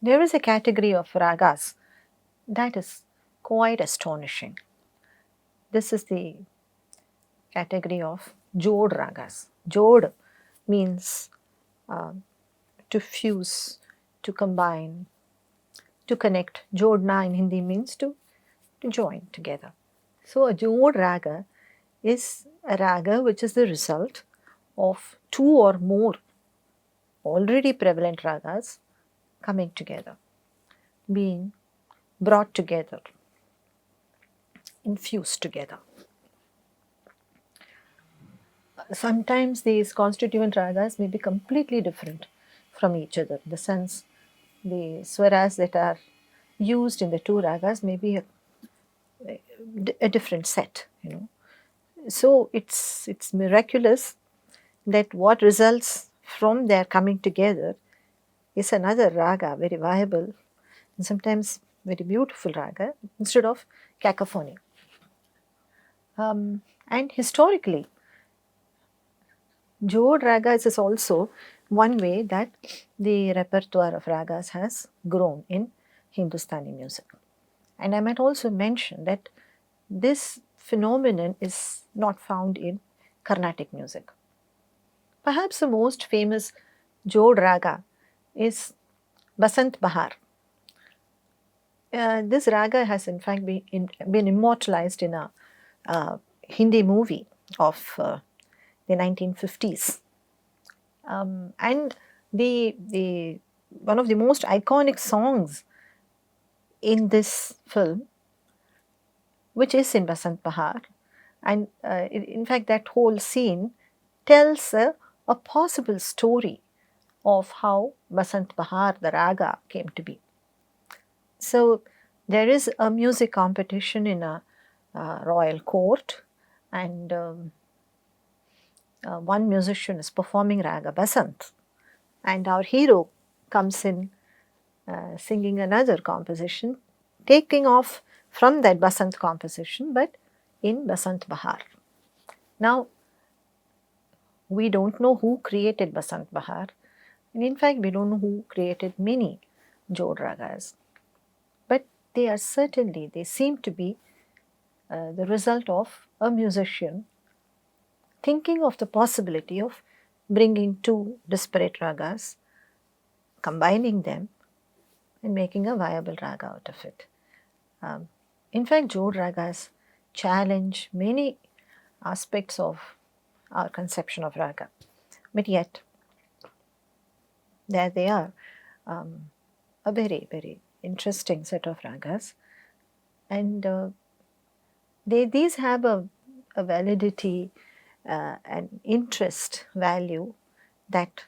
there is a category of ragas that is quite astonishing. This is the category of Jod Ragas. Jod means to fuse, to combine, to connect. Jodna in Hindi means to join together. So a Jod Raga is a raga which is the result of two or more already prevalent ragas coming together, being brought together, infused together. Sometimes these constituent ragas may be completely different from each other. In the sense, the swaras that are used in the two ragas may be a different set, So it's miraculous that what results from their coming together is another raga, very viable and sometimes very beautiful raga instead of cacophony. And historically, Jod Ragas is also one way that the repertoire of ragas has grown in Hindustani music. And I might also mention that this phenomenon is not found in Carnatic music. Perhaps the most famous Jod Raga is Basant Bahar. This raga has in fact been immortalized in a Hindi movie of the 1950s. And the one of the most iconic songs in this film, which is in Basant Bahar, and in fact that whole scene tells a possible story of how Basant Bahar, the raga, came to be. So there is a music competition in a royal court, and one musician is performing raga Basant, and our hero comes in singing another composition, taking off from that Basant composition, but in Basant Bahar. Now, we don't know who created Basant Bahar, and in fact, we don't know who created many Jod Ragas, but they seem to be the result of a musician thinking of the possibility of bringing two disparate ragas, combining them, and making a viable raga out of it. In fact, Jod Ragas challenge many aspects of our conception of raga, but yet there they are, a very, very interesting set of ragas, and these have a validity, an interest value that,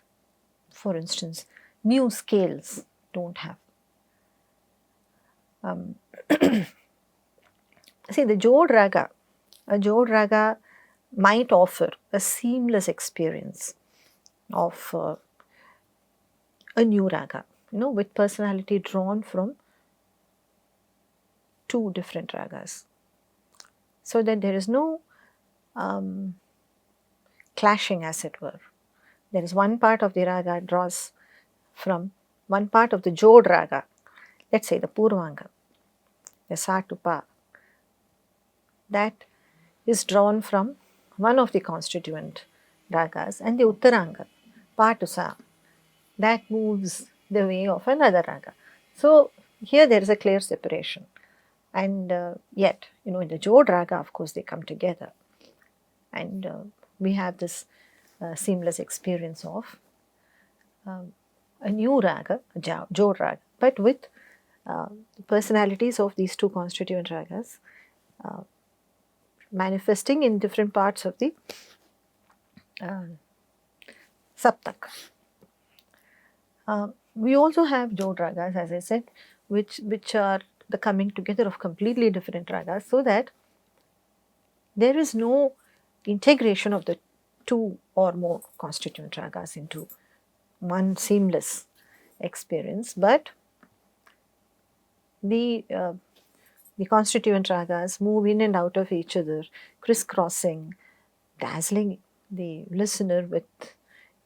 for instance, new scales don't have. See, a Jod Raga might offer a seamless experience of a new raga, with personality drawn from two different ragas, so that there is no clashing, as it were. There is one part of the raga draws from one part of the Jod Raga, let's say the Purvanga, the Sa to Pa, that is drawn from one of the constituent ragas, and the Uttaranga, Pa to Sa, that moves the way of another raga. So here there is a clear separation, and yet, in the Jod Raga, of course, they come together, and we have this seamless experience of a new raga, a Jod Raga, but with the personalities of these two constituent ragas manifesting in different parts of the Saptak. We also have Jod Ragas, as I said, which are the coming together of completely different ragas, so that there is no integration of the two or more constituent ragas into one seamless experience, but the constituent ragas move in and out of each other, crisscrossing, dazzling the listener with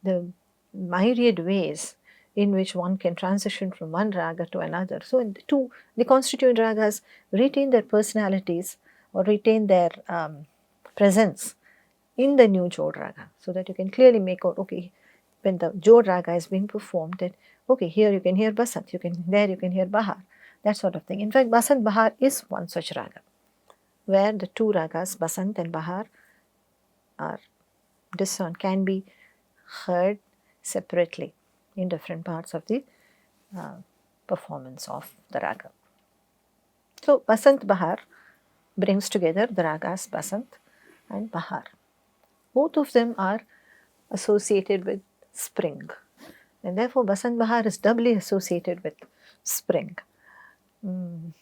the myriad ways in which one can transition from one raga to another. So in the constituent ragas retain their personalities or retain their presence in the new Jod Raga, so that you can clearly make out, okay, when the Jod Raga is being performed, that okay, here you can hear Basant, you can hear Bahar, that sort of thing. In fact, Basant Bahar is one such raga, where the two ragas, Basant and Bahar, are discerned, can be heard separately in different parts of the performance of the raga. So Basant Bahar brings together the ragas Basant and Bahar. Both of them are associated with spring, and therefore Basant Bahar is doubly associated with spring. And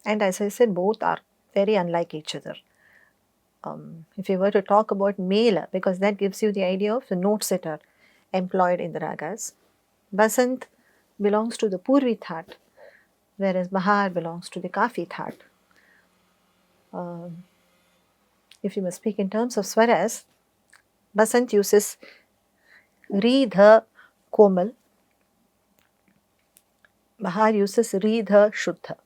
as I said, both are very unlike each other. If you were to talk about Mela, because that gives you the idea of the notes that are employed in the ragas, Basant belongs to the Purvi That, whereas Bahar belongs to the Kafi That. If you must speak in terms of swaras, Basant uses Ri, Dha, Komal. Bahar uses Ri, Dha, Shuddha.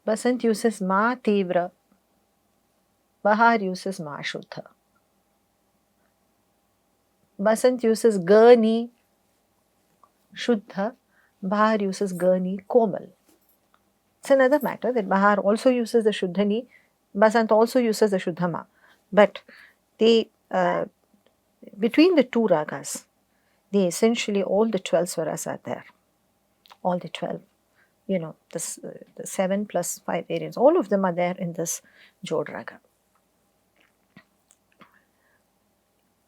Basant uses Ma, Tivra. Bahar uses Ma, Shuddha. Basant uses Ga, Ni, Shuddha. Bahar uses Ga, Ni, Komal. It's another matter that Bahar also uses the Shuddha Ni, Basant also uses the Shuddha Ma. But they, between the two ragas, they essentially all the 12 swaras are there. All the 12, the 7 plus 5 variants, all of them are there in this Jod Raga.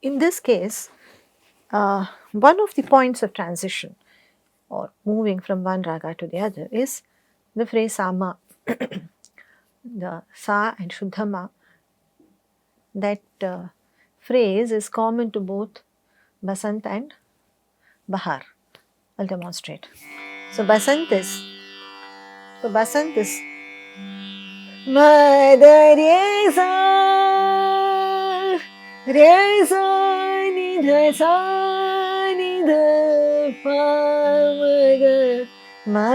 In this case, one of the points of transition or moving from one raga to the other is the phrase Sama, the Sa and Shuddhama. That phrase is common to both Basant and Bahar. I'll demonstrate. So Basant is Ma da re sa ni dha sa ni dha pa ma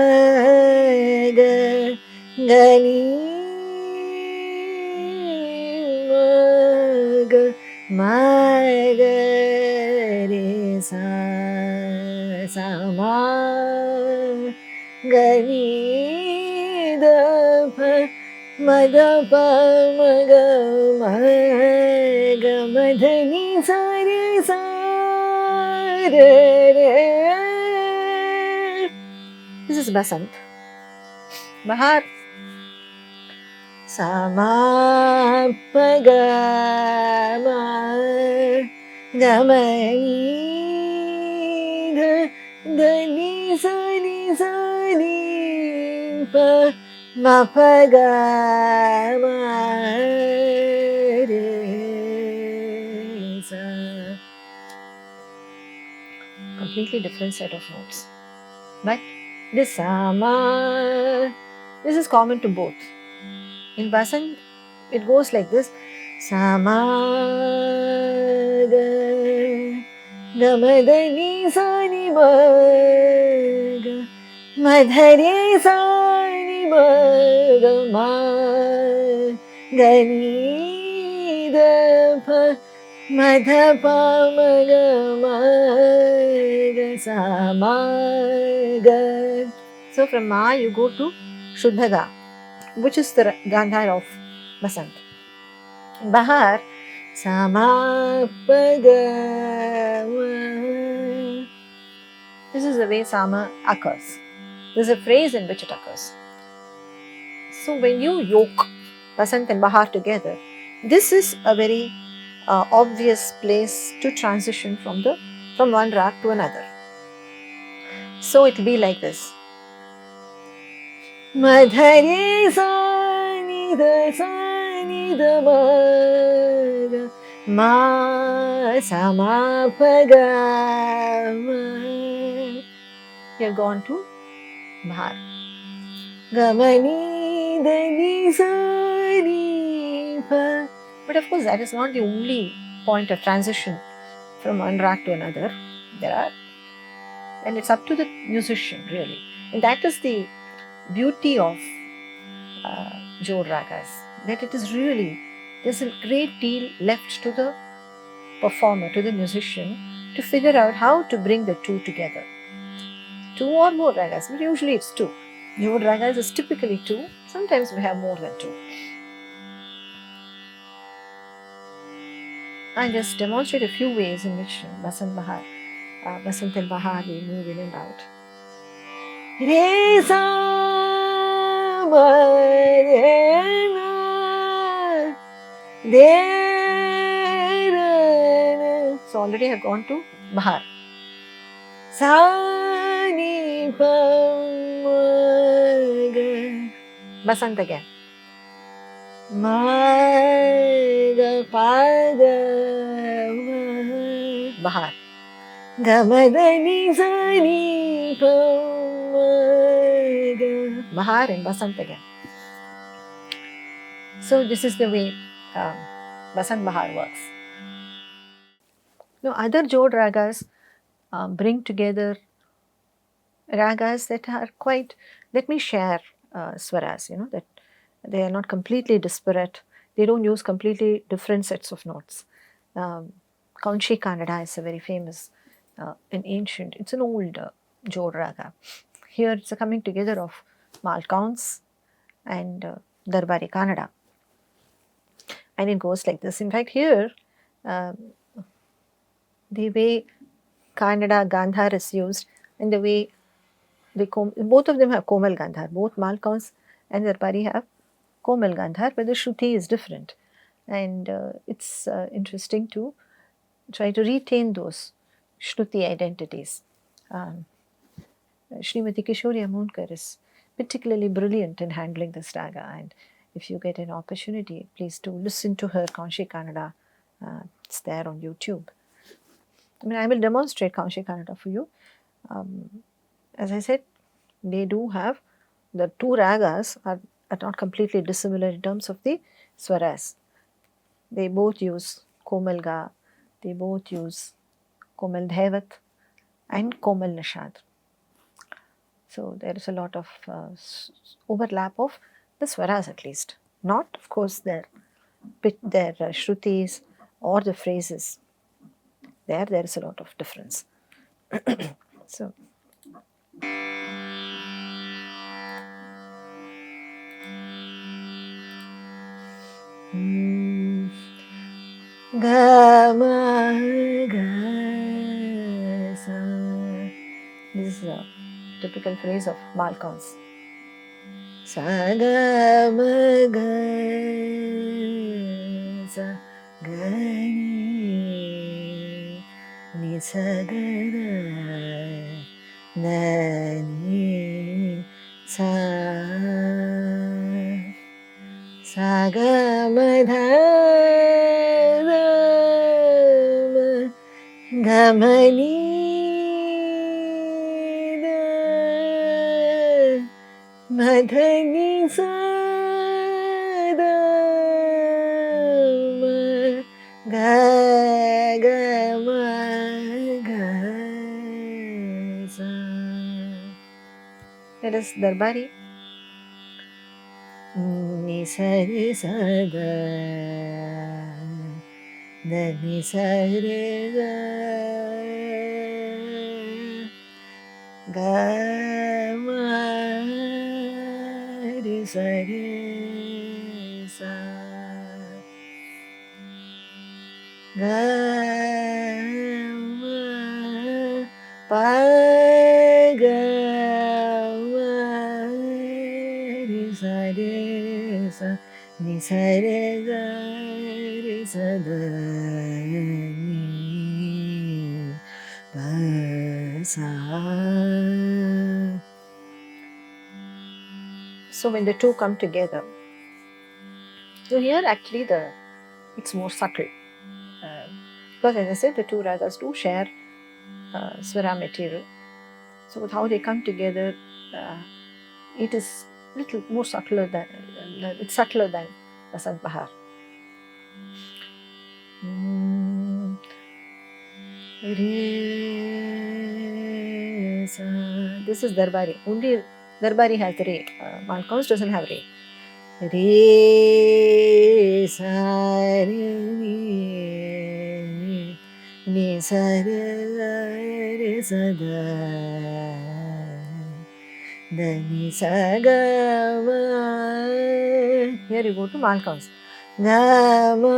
ga ga ni ma ga re sa ma ga ni da pa ma da pa ma ga ma dha ni sa re sa re re. This is Basant. Bahar sa ma pa ga ma ga ma ni da ni sa ni pa ma pa ga ma re sa. Completely different set of notes. But this Sama, this is common to both. In Basant, it goes like this: Sama ga ma da ni sa ni ma ga ma dha re sa ni ma ga ma ga ni da pa ma dha pa ma ga sa ma ga. So from Ma you go to Shuddha Ga, which is the Gandhar of Basant. In Bahar, sa ma pa ga ma. This is the way Sama occurs. This is a phrase in which it occurs. So when you yoke Basant and Bahar together, this is a very obvious place to transition from one rag to another. So it will be like this: Ma dha re sa ni da ma ga ma sa ma pa ga ma. You have gone to Bahar. Ga ma ni da ni sa ni pa. But of course, that is not the only point of transition from one rag to another. There are and it's up to the musician really. And that is the beauty of Jod Ragas, that it is really, there's a great deal left to the performer, to the musician, to figure out how to bring the two together. Two or more ragas, but usually it's two. Jod Ragas is typically two, sometimes we have more than two. I just demonstrate a few ways in which Basant al Bahar, we move in and out. Re sa ma re na de ra na. So already I have gone to Bahar. Sa ni pa ma ga. Basant again. Ma ga pa ga ma. Bahar. Ga ma da ni sa ni pa ma ga. Bahar and Basant again. So this is the way Basant Bahar works. Now other Jod Ragas bring together ragas that are quite, let me share swaras, that they are not completely disparate, they don't use completely different sets of notes. Kaunshi Kannada is a very famous, an ancient, it's an old Jod Raga. Here it's a coming together of Malcounts and Darbari Kannada. And it goes like this. In fact, here the way Kannada Gandhar is used and the way both of them have Komal Gandhar, both Malcounts and Darbari have Komal Gandhar, but the Shruti is different. And it's interesting to try to retain those Shruti identities. Srimati Kishori Amonkar is particularly brilliant in handling this raga, and if you get an opportunity, please do listen to her Kaunshi Kannada. It's there on YouTube. I will demonstrate Kaunshi Kannada for you. As I said, they do have, the two ragas are not completely dissimilar in terms of the swaras. They both use Komal Ga, they both use Komal Dhaivat and Komal Nishad. So there is a lot of overlap of the swaras at least. Not, of course, their shrutis or the phrases. There is a lot of difference. So. Ga ma ga sa. This is a typical phrase of Malcounts. Sa ga ma ga sa ga ni sa ga na ni sa. Sa ga ma dha da ma ga ma ni da ma dha ni sa da ma ga ga ma ga sa. That is Darbari. Ni sa re sa da ni sa re ga ma re sa re sa ga ma pa ga ma re sa ni sa re ga re sa da ni pa sa. So when the two come together, so here actually it's more subtle, because as I said, the two ragas do share swara material. So with how they come together, it is little more subtler than it's subtler than Basant Bahar. Re This is Darbari. Only Darbari has the re. Malcolm's doesn't have re. Re sa re ni sa re sa da ni sa ga ma. Here you go to Malcolm's. Ga ma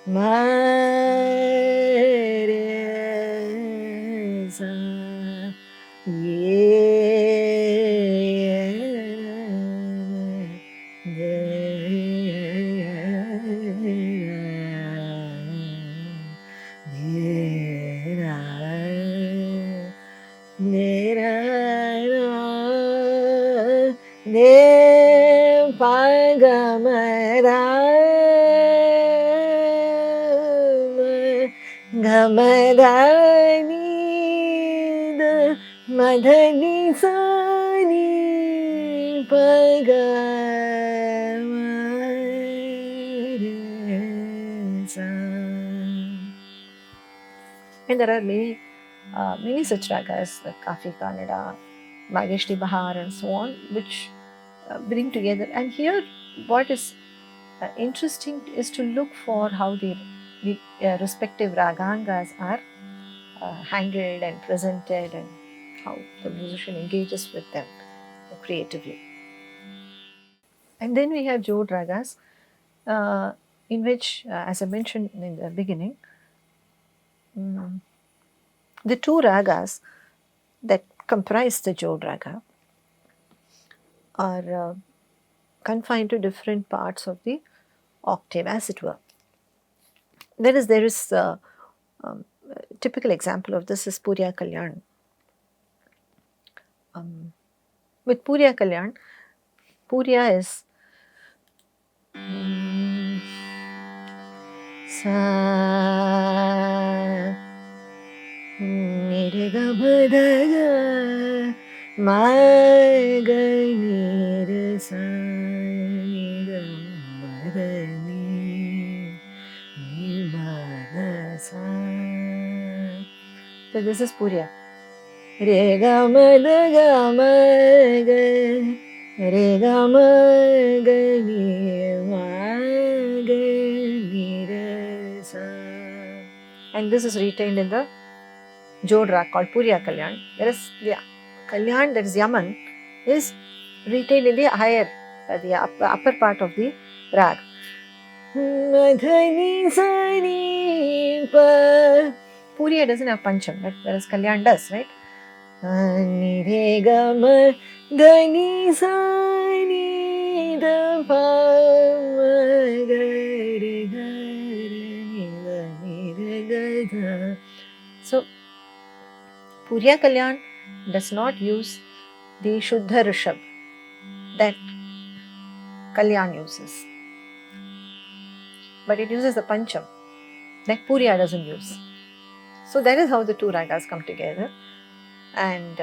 ma re sa ye Madhani sani paga and there are many such ragas like Kafi Kannada, Mageshti Bahar and so on, which bring together. And here what is interesting is to look for how the respective ragangas are handled and presented and how the musician engages with them creatively. And then we have Jod Ragas, in which, as I mentioned in the beginning, the two ragas that comprise the Jod Raga are confined to different parts of the octave, as it were. There is a typical example of this is Puriya Kalyan. With Puriya Kalyan, Puriya is sa ni re ga ma da ga ma ga ni re sa ni ga ma da ni ma da sa. So this is Puriya. Re ga ma da ga ma ga re ga ma ga ni ma ga ni re sa. And this is retained in the Jod Rag called Puriya Kalyan. Whereas the Kalyan, that is Yaman, is retained in the higher, the upper part of the rag. Madhani sani pa. Puriya doesn't have pancham, right? Whereas Kalyan does, right? Ni re ga ma dhani sa ni da pa ma ga re ga re ni re ga da. So Puriya Kalyan does not use the Shuddha Rishabh that Kalyan uses, but it uses the Pancham that Puriya doesn't use. So that is how the two ragas come together. And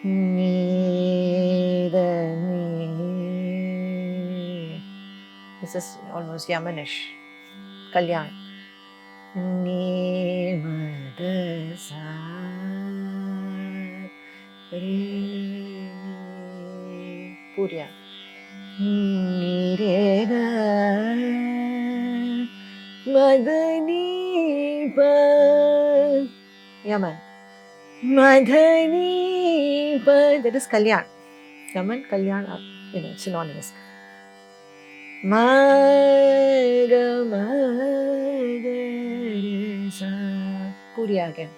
ni da ni. This is almost Yamanish Kalyan. Ni ma da sa re ni Puriya. Ni re ga ma da ni pa Yaman. Madhani pa, that is Kalyan. Yaman, Kalyan are synonymous. Ma ga ma ga re sa. Puriya again.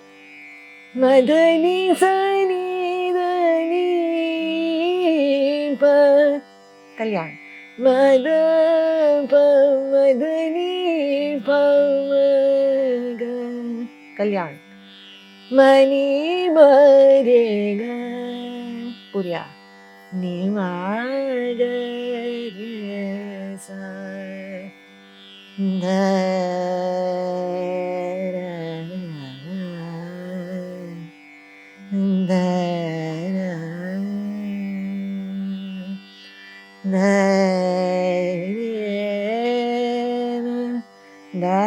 Madhani sa ni da ni pa. Kalyan. Madha pa madhani pa ma ga. Kalyan. Mani ma re ga Puriya. Ni ma ga re sa da ra da ra da re da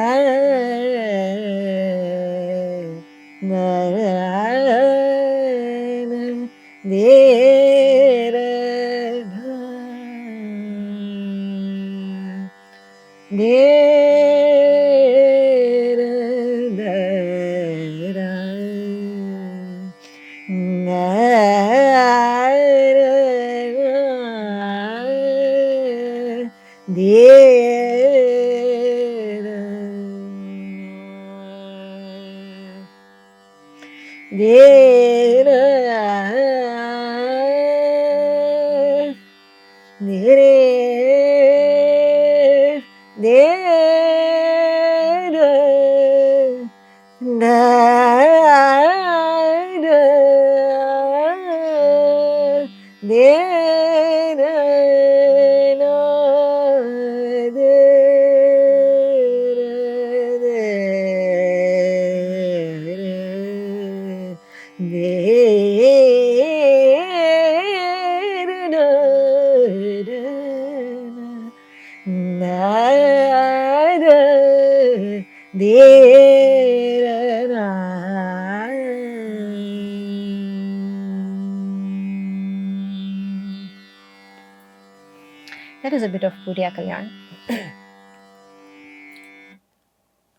That is a bit of Puriya Kalyan.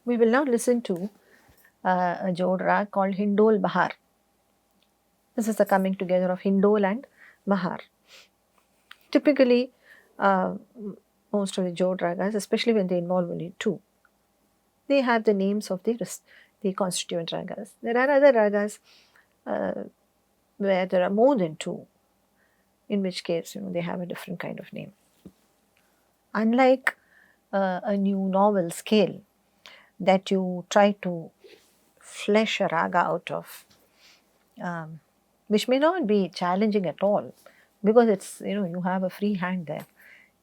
We will now listen to a Jod Rag called Hindol Bahar. This is the coming together of Hindol and Bahar. Typically, most of the Jod Ragas, especially when they involve only two, they have the names of the constituent ragas. There are other ragas where there are more than two, in which case they have a different kind of name. Unlike a new novel scale that you try to flesh a raga out of, which may not be challenging at all, because it's you have a free hand there.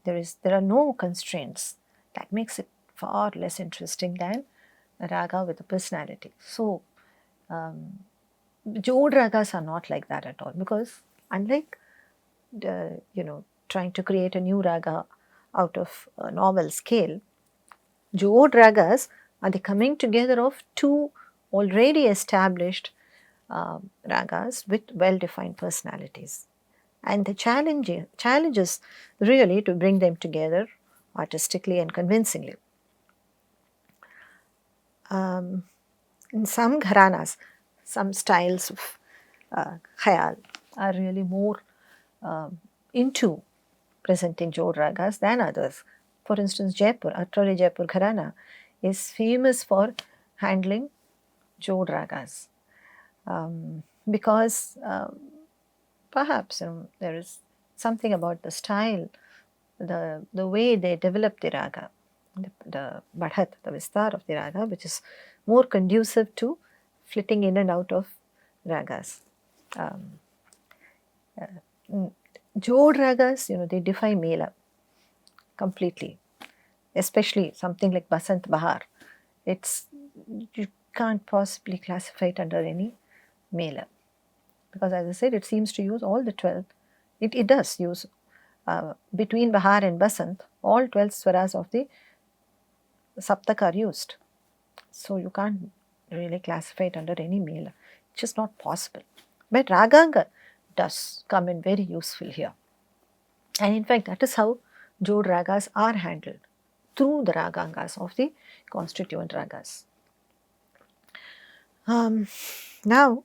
There are no constraints. That makes it far less interesting than a raga with a personality. So Jod ragas are not like that at all, because unlike trying to create a new raga out of a novel scale, Jod ragas are the coming together of two already established ragas with well-defined personalities. And the challenge is really to bring them together artistically and convincingly. In some gharanas, some styles of khayal are really more into presenting Jod ragas than others. For instance, Jaipur, Atroli Jaipur Gharana is famous for handling Jod ragas because perhaps there is something about the style, the way they develop the raga, the badhat, the vistar of the raga, which is more conducive to flitting in and out of ragas. Jod ragas, they defy mela completely, especially something like Basant Bahar. You can't possibly classify it under any mela, because as I said, it seems to use all the 12. It does use between Bahar and Basant, all 12 swaras of the Saptak are used. So you can't really classify it under any mela. It's just not possible. But Raganga does come in very useful here. And in fact, that is how Jod ragas are handled, through the ragangas of the constituent ragas. Now,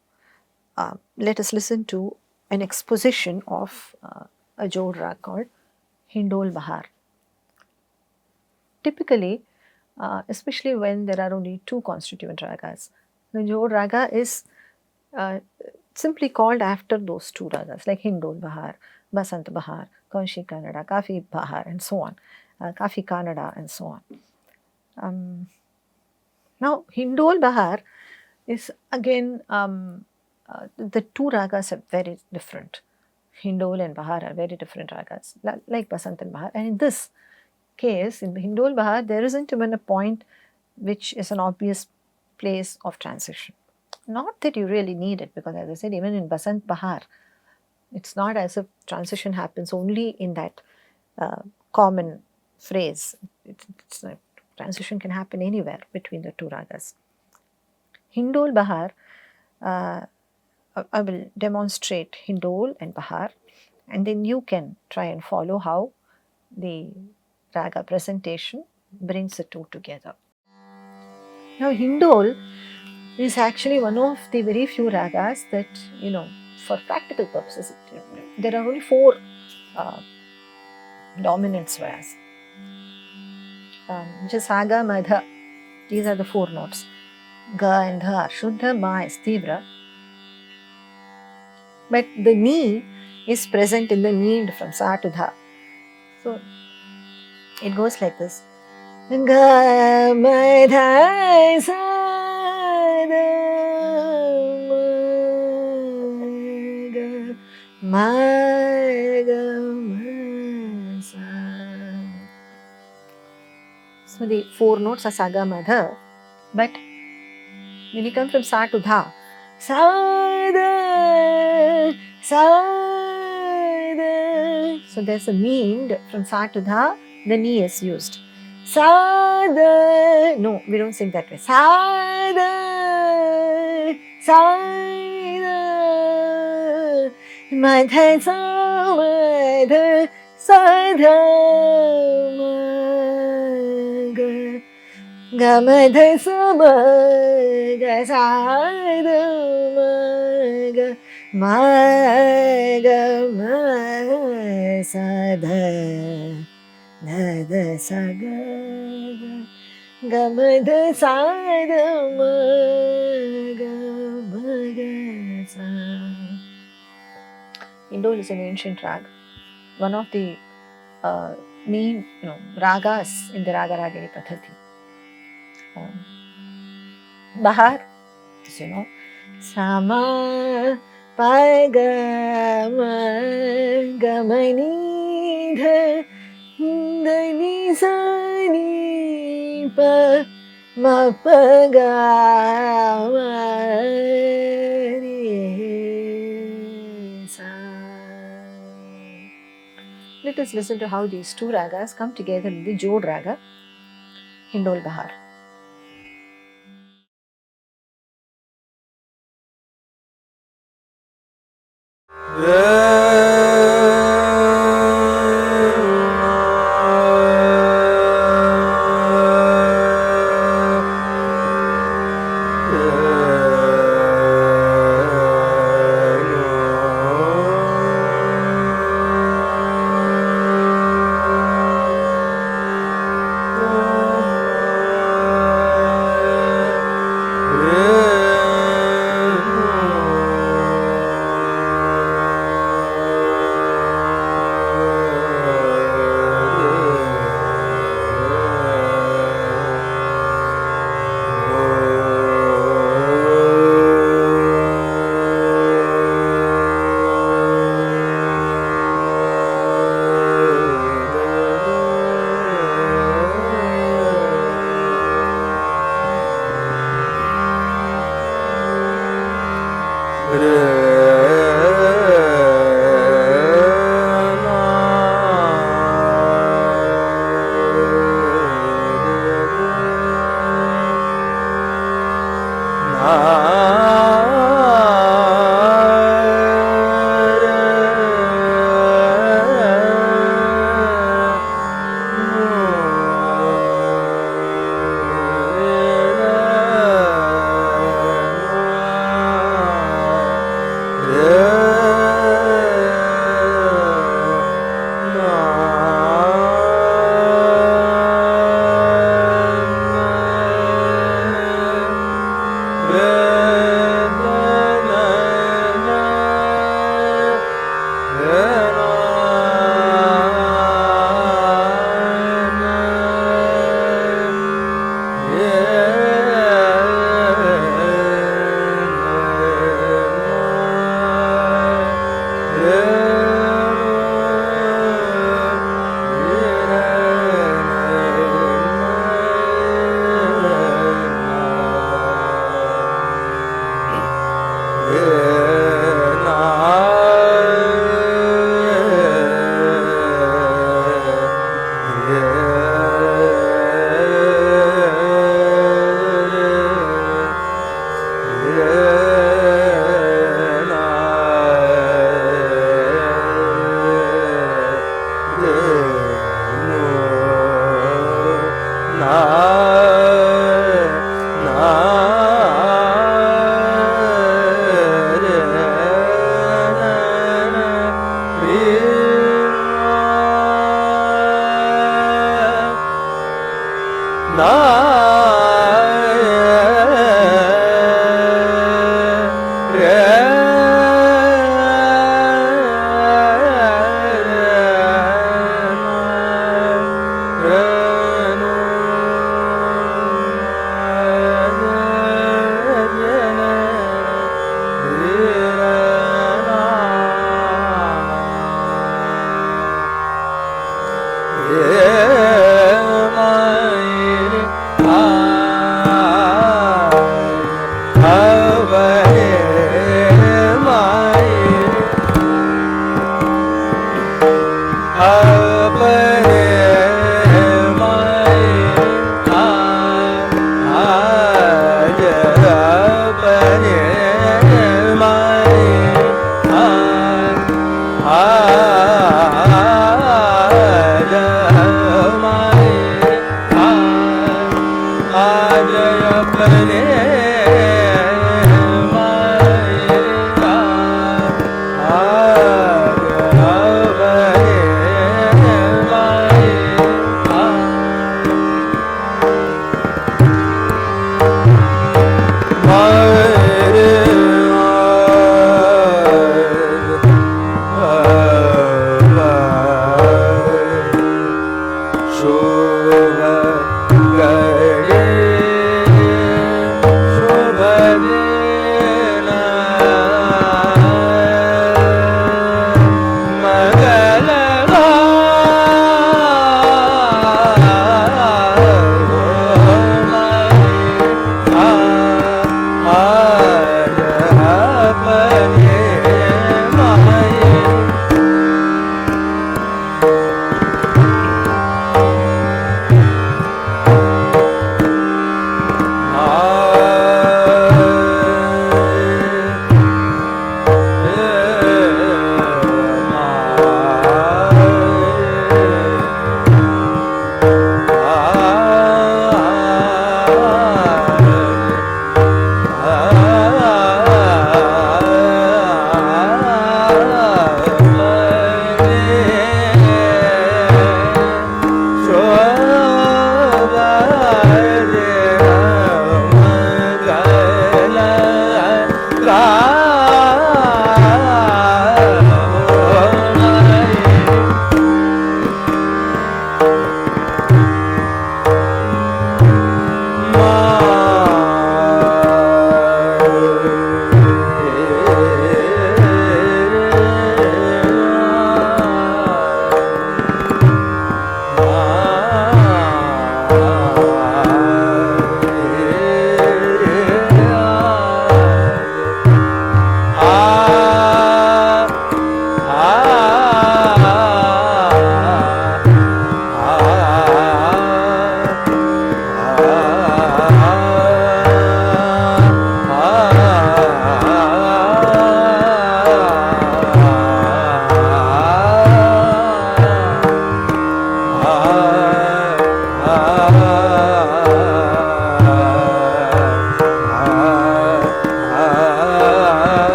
let us listen to an exposition of a Jod rag called Hindol Bahar. Typically, especially when there are only two constituent ragas, the Jod raga is simply called after those two ragas, like Hindol Bahar, Basant Bahar, Kanshi Kannada, Kafi Bahar, and so on, Kafi Kannada, and so on. Now, Hindol Bahar is again, the two ragas are very different. Hindol and Bahar are very different ragas, like Basant and Bahar. And in this case, in Hindol Bahar, there isn't even a point which is an obvious place of transition. Not that you really need it, because as I said, even in Basant Bahar, it's not as if transition happens only in that common phrase. Transition can happen anywhere between the two ragas. Hindol Bahar, I will demonstrate Hindol and Bahar, and then you can try and follow how the raga presentation brings the two together. Now Hindol is actually one of the very few ragas that, for practical purposes, there are only 4 dominant swaras, which is Saga, Madha. These are the 4 notes. Ga and Dha are Shuddha, Ma is Tivra. But the Ni is present in the need from Sa to Dha. So it goes like this. Ga ma dha sa da ma ga ma sa. So the 4 notes are Saga, Madha, but when you come from Sa to Dha, Sa da, Sa da. So there's a need from Sa to Dha, the Ni is used. Sa da. No, we don't sing that way. Sa da, Sa da, ma dha sa ma dha sa dha ma ga. Ga ma dha sa ma ga sa dha ma ga ma sa dha dha sa ga ga ma dha sa dha ma ga sa. Hindol is an ancient rag, one of the main ragas in the Raga Ragini Paddhati. Bahar, Sama pa ga ma ni dha ni sa ni pa ma pa ga ma ni sa. Let us listen to how these 2 ragas come together in the Jod Raga, Hindol Bahar.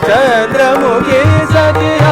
Chandramukhi Sati